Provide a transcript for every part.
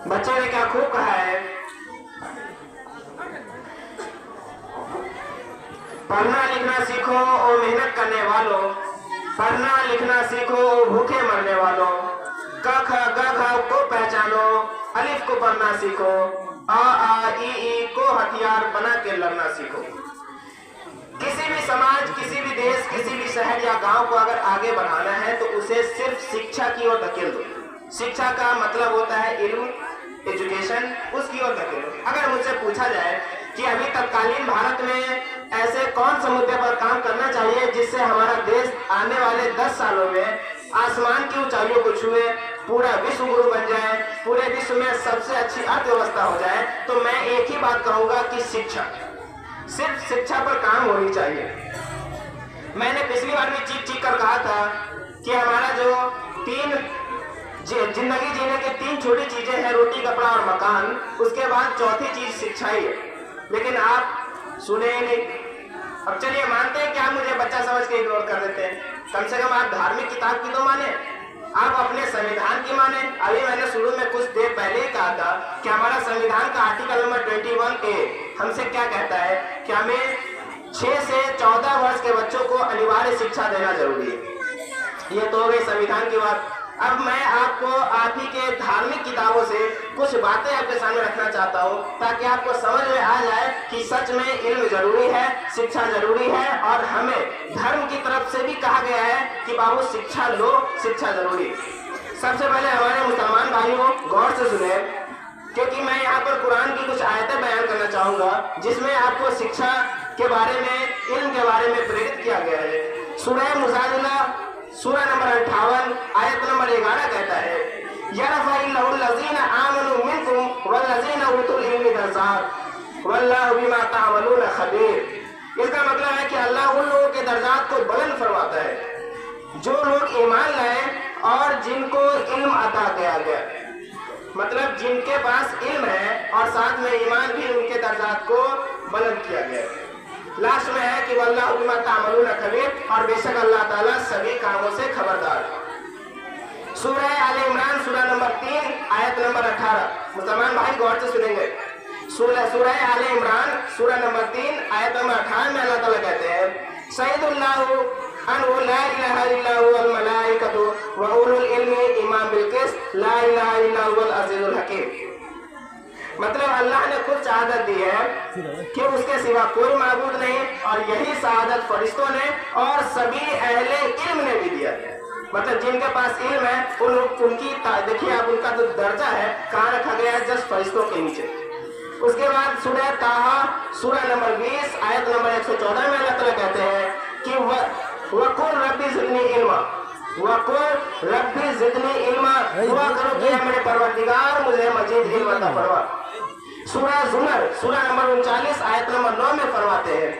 बच्चे ने क्या खूब कहा है, पढ़ना लिखना सीखो ओ मेहनत करने वालों, पढ़ना लिखना सीखो ओ भूखे मरने वालों, क ख ग घ को पहचानो, अलिफ को पढ़ना सीखो, आ ई को हथियार बना के लड़ना सीखो। किसी भी समाज, किसी भी देश, किसी भी शहर या गांव को अगर आगे बढ़ाना है तो उसे सिर्फ शिक्षा की ओर धकेल दो। शिक्षा का मतलब होता है इल्म, एजुकेशन, उसकी ओर धकेल दो। अगर मुझसे पूछा जाए कि अभी तत्कालीन भारत में ऐसे कौन से मुद्दे पर काम करना चाहिए जिससे हमारा देश आने वाले 10 सालों में आसमान की ऊंचाइयों को छुए, पूरा विश्व गुरु बन जाए, पूरे विश्व में सबसे अच्छी अर्थव्यवस्था हो जाए, तो मैं एक ही बात कहूंगा कि शिक्षा, सिर्फ शिक्षा पर काम होनी चाहिए। मैंने पिछली बार भी चीख कर कहा था कि हमारा जो जिंदगी जीने के 3 छोटी चीजें हैं, रोटी कपड़ा और मकान, उसके बाद चौथी चीज शिक्षा ही है, लेकिन आप सुने ही नहीं। अब चलिए मानते हैं कि आप मुझे बच्चा समझ के इग्नोर कर देते हैं, कम से कम आप धार्मिक किताब की तो माने, आप अपने संविधान की माने। अभी मैंने शुरू में कुछ देर पहले ही कहा था कि हमारा संविधान का आर्टिकल नंबर 21A हमसे क्या कहता है कि हमें 6 से 14 वर्ष के बच्चों को अनिवार्य शिक्षा देना जरूरी है। ये तो हो गई संविधान की बात। अब मैं आपको आप ही के धार्मिक किताबों से कुछ बातें आपके सामने रखना चाहता हूँ ताकि आपको समझ में आ जाए कि सच में इल्म जरूरी है, शिक्षा जरूरी है, और हमें धर्म की तरफ से भी कहा गया है कि बाबू शिक्षा लो, शिक्षा जरूरी है। सबसे पहले हमारे मुसलमान भाइयों गौर से सुने, क्योंकि मैं यहाँ पर कुरान की कुछ आयतें बयान करना चाहूंगा जिसमें आपको शिक्षा के बारे में, इल्म के बारे में प्रेरित किया गया है। सूरह मुजादिला सूरह नंबर 58 आयत नंबर 11 कहता है, यरफ़इल्लाहुल्लज़ीना आमनू मिनकुम वल्लज़ीना उतुल इल्म दरजात वल्लाहु बिमा तामलून खबीर। इसका मतलब है कि अल्लाह उन लोगों के दर्जात को बुलंद फरमाता है जो लोग ईमान लाए और जिनको इल्म अता किया गया, मतलब जिनके पास इल्म है और साथ में ईमान भी, उनके दर्जात को बुलंद किया गया। लास्ट में है कि वल्लाहु बिमा तामलून खबीर, और बेशक अल्लाह ताला सभी कामों से खबरदार। सूरह आले इमरान सूरह नंबर 3 आयत नंबर 18, मुसलमान भाई गौर से सुनेंगे। सूरह आले इमरान सूरह नंबर 3 आयत नंबर 18 में अल्लाह ताला कहते हैं, शहीदुल्लाहु अन्हु ला इलाहा इल्ला हुवल मलाइकतु व उलुल इल्मी इमाम बिल क़िस्त ला इलाहा इल्ला हुवल अज़ीज़ुल हकीम। मतलब अल्लाह ने खुद शहादत दी है कि उसके सिवा कोई माबूद नहीं, और यही शहादत फरिश्तों ने और सभी अहले इल्म ने भी दिया है। मतलब जिनके पास इल्म है उनकी देखिए आप उनका जो दर्जा है कहाँ रखा गया है, जस्ट फरिश्तों के नीचे। उसके बाद सूरह ताहा सूरह नंबर 20 आयत नंबर 114 में अल्लाह ताला कहते हैं कि वक़ुल रब्बी ज़िदनी इल्मा, वक़ुल रब्बी ज़िदनी इल्मा, दुआ करो कि मेरे परवरदिगार मुझे मजीद इल्म अता फरमा। सूरह ज़ुमर सूरह नंबर 39 आयत नंबर 9 में फरमाते हैं,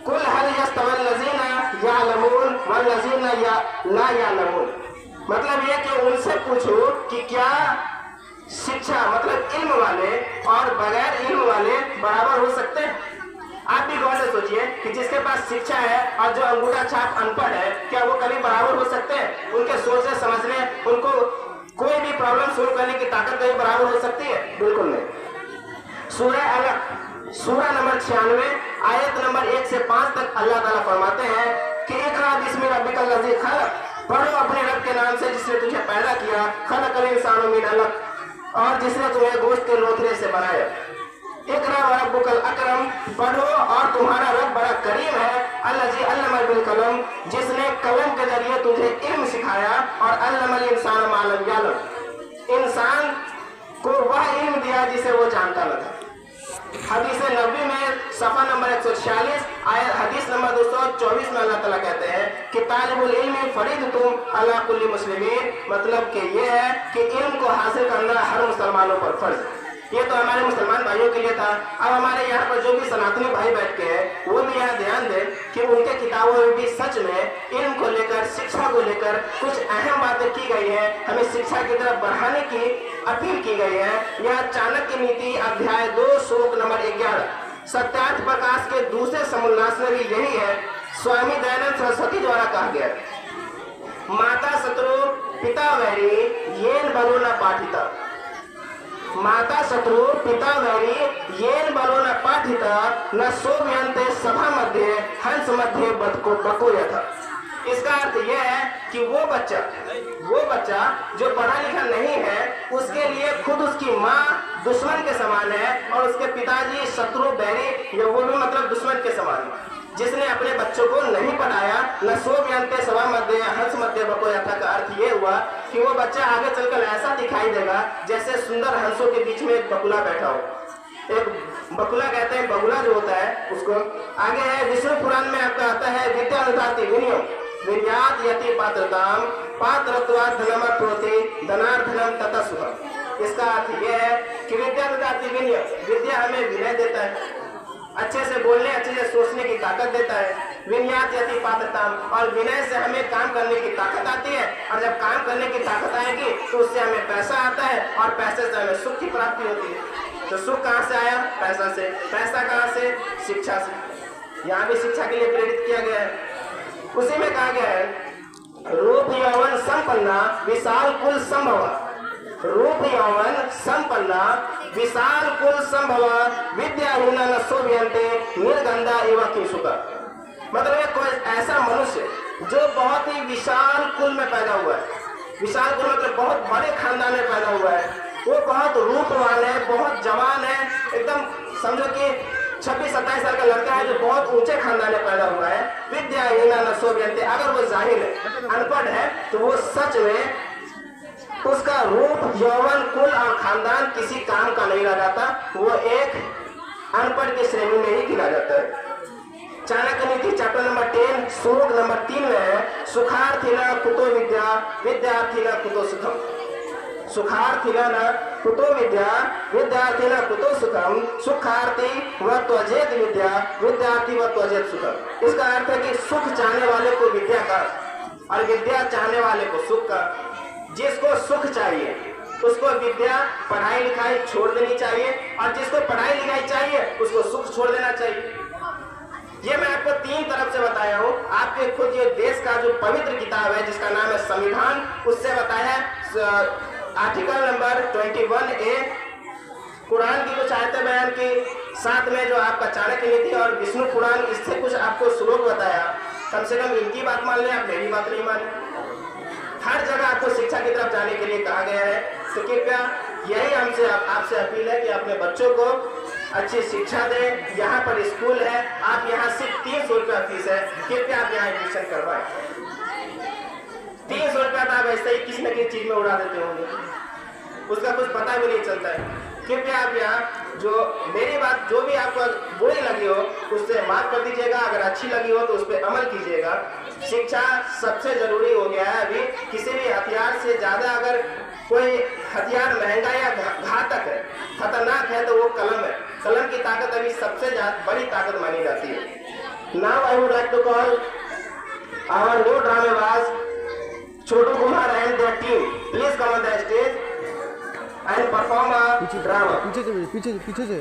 कुल हल यस्तवल लज़ीना यअलमून वल लज़ीना ला यअलमून। मतलब ये कि उनसे पूछो कि क्या शिक्षा मतलब इल्म वाले और बगैर इल्म वाले बराबर हो सकते हैं? आप भी गौर से सोचिए कि जिसके पास शिक्षा है और जो अंगूठा छाप अनपढ़ है, क्या वो कभी बराबर हो सकते हैं? उनके सोचने समझने, उनको कोई भी प्रॉब्लम सोल्व करने की ताकत कभी बराबर हो सकती है? बिल्कुल नहीं। सूरह अलग सूरह नंबर 96 आयत नंबर 1 से 5 तक अल्लाह ताला फरमाते हैं कि इक़रा बिस्मि रब्बिकल लज़ी खलक़, पढ़ो अपने रब के नाम से जिसने तुझे पैदा किया, खलक़ल इंसान मिन अलक़, और जिसने तुम्हें गोश्त के लोथरे से बनाया। इक़रा व रब्बुकल अकरम, पढ़ो और तुम्हारा रब बड़ा करीम है, अल्लज़ी अल्लम बिल कलम, जिसने कलम के जरिए तुझे इल्म सिखाया, और अल्लमल इंसान मा लम यअलम, इंसान को वह इल्म दिया जिसे वो जानता न था। हदीस नबी में सफ़ा नंबर 146 आयत हदीस नंबर 224 में अल्लाह ताला कहते हैं कि तालिबुल इल्मी फरीदतुम अला कुल्ली मुस्लिमीन, मतलब कि ये है कि इल्म को हासिल करना हर मुसलमानों पर फर्ज है। ये तो हमारे मुसलमान भाइयों के लिए था। अब हमारे यहाँ पर जो भी सनातनी भाई बैठ के हैं वो भी यहाँ ध्यान दें कि उनके किताबों में भी सच में इल्म को लेकर, शिक्षा को लेकर कुछ अहम बातें की गई है। हमें शिक्षा की तरफ बढ़ाने की अपील की गई है। यहाँ चाणक्य नीति अध्याय 2 श्लोक नंबर 11, सत्यार्थ प्रकाश के दूसरे समोल्लास में भी यही है। स्वामी दयानंद सरस्वती द्वारा कहा गया, माता शत्रु पिता वैरी येन बलो न पाठिता, माता शत्रु पिता वैरी येन बलो न पाठित न सोम्यंते सभा मध्य हंस मध्य बको यथा। इसका अर्थ यह है कि वो बच्चा जो पढ़ा लिखा नहीं है उसके लिए खुद उसकी माँ दुश्मन के समान है और उसके पिताजी शत्रु बैरी या वो भी मतलब दुश्मन के समान है। जिसने अपने बच्चों को नहीं पढ़ाया न सोम्यंते सभा मध्य हंस मध्य बको यथा का अर्थ ये हुआ कि वो बच्चा आगे चलकर ऐसा दिखाई देगा जैसे सुंदर हंसों के बीच में एक बकुला बैठा हो। एक बकुला कहते हैं, बगुला जो होता है उसको। आगे है विष्णु पुराण में आपका आता है विद्या अनुदाति विनियम विन्यात यति पात्रताम पात्रत्वात् धनम प्रोति धनार्धनम तथा सुखम। इसका अर्थ यह है कि विद्या अनुदाति विनियम, विद्या हमें विनय देता है, अच्छे से बोलने अच्छे से सोचने की ताकत देता है। विन्यात यति पात्रताम, और विनय से हमें काम करने की ताकत आती है, और जब काम करने की ताकत आएगी तो उससे हमें पैसा आता है और पैसे से हमें सुख की प्राप्ति होती है। तो सुख कहाँ से आया? पैसा से। पैसा कहाँ से? शिक्षा से। यहाँ भी शिक्षा के लिए प्रेरित किया गया है। उसी में कहा गया है रूप यौवन संपन्ना विशाल कुल संभव, रूप यौवन संपन्ना विशाल कुल संभव विद्याहीना न शोभ्यन्ते निर्गंधा एव किंसुका। मतलब कोई ऐसा मनुष्य जो बहुत ही विशाल कुल में पैदा हुआ है, विशाल कुल मतलब बहुत बड़े खानदान में पैदा हुआ है, वो बहुत रूपवान है, बहुत जवान है, एकदम समझो कि 26-27 साल का लड़का है जो बहुत ऊंचे खानदान में पैदा हुआ है। विद्याहीना न शोभ्यन्ते, अगर वो जाहिल है, अनपढ़ है, तो वो सच में उसका रूप यौवन कुल और खानदान किसी काम का नहीं रह जाता, वो एक अनपढ़ की श्रेणी में ही गिना जाता है। चाणक्य नीति चैप्टर नंबर 10 श्लोक नंबर 3 में है सुखार्थिना कुतो विद्या विद्यार्थिना कुतो सुखम। सुखार्थिना न कुतो विद्या विद्यार्थिना कुतो सुखम सुखार्थी व त्वजेत विद्या विद्यार्थी व त्वजेत सुखम। इसका अर्थ है कि सुख चाहने वाले को विद्या का और विद्या चाहने वाले को सुख का। जिसको सुख चाहिए उसको विद्या पढ़ाई लिखाई छोड़ देनी चाहिए, और जिसको पढ़ाई लिखाई चाहिए उसको सुख छोड़ देना चाहिए। ये मैं आपको 3 तरफ से बताया हूँ। आपके खुद ये देश का जो पवित्र किताब है जिसका नाम है संविधान, उससे बताया है आर्टिकल नंबर 21A कुरान की कुछ आयतें बयान की, साथ में जो आपका चाणक्य नीति और विष्णु पुराण, इससे कुछ आपको श्लोक बताया। कम से कम इनकी बात मान लें, आप मेरी बात नहीं माने। हर जगह आपको शिक्षा की तरफ जाने के लिए कहा गया है। तो कृपया यही हमसे आपसे अपील है कि अपने बच्चों को अच्छी शिक्षा दें। यहाँ पर स्कूल है, आप यहाँ सिर्फ 300 रुपया फीस है, कृपया आप यहाँ एडमिशन करवाएं। 300 रुपया तो आप ऐसे ही किसी न किसी चीज में उड़ा देते होंगे, उसका कुछ पता भी नहीं चलता है। कृपया आप यहाँ जो मेरी बात जो भी आपको बुरी लगी हो उससे माफ कर दीजिएगा, अगर अच्छी लगी हो तो उस पर अमल कीजिएगा। शिक्षा सबसे जरूरी हो गया है अभी। किसी भी हथियार से ज्यादा अगर कोई हथियार महंगा या घातक है, खतरनाक है, तो वो कलम है। कलम की ताकत अभी सबसे बड़ी ताकत मानी जाती है। Now I would like to call our new ड्रामेबाज Chotu Kumar and their team. Please come on the stage and perform a drama. पीछे से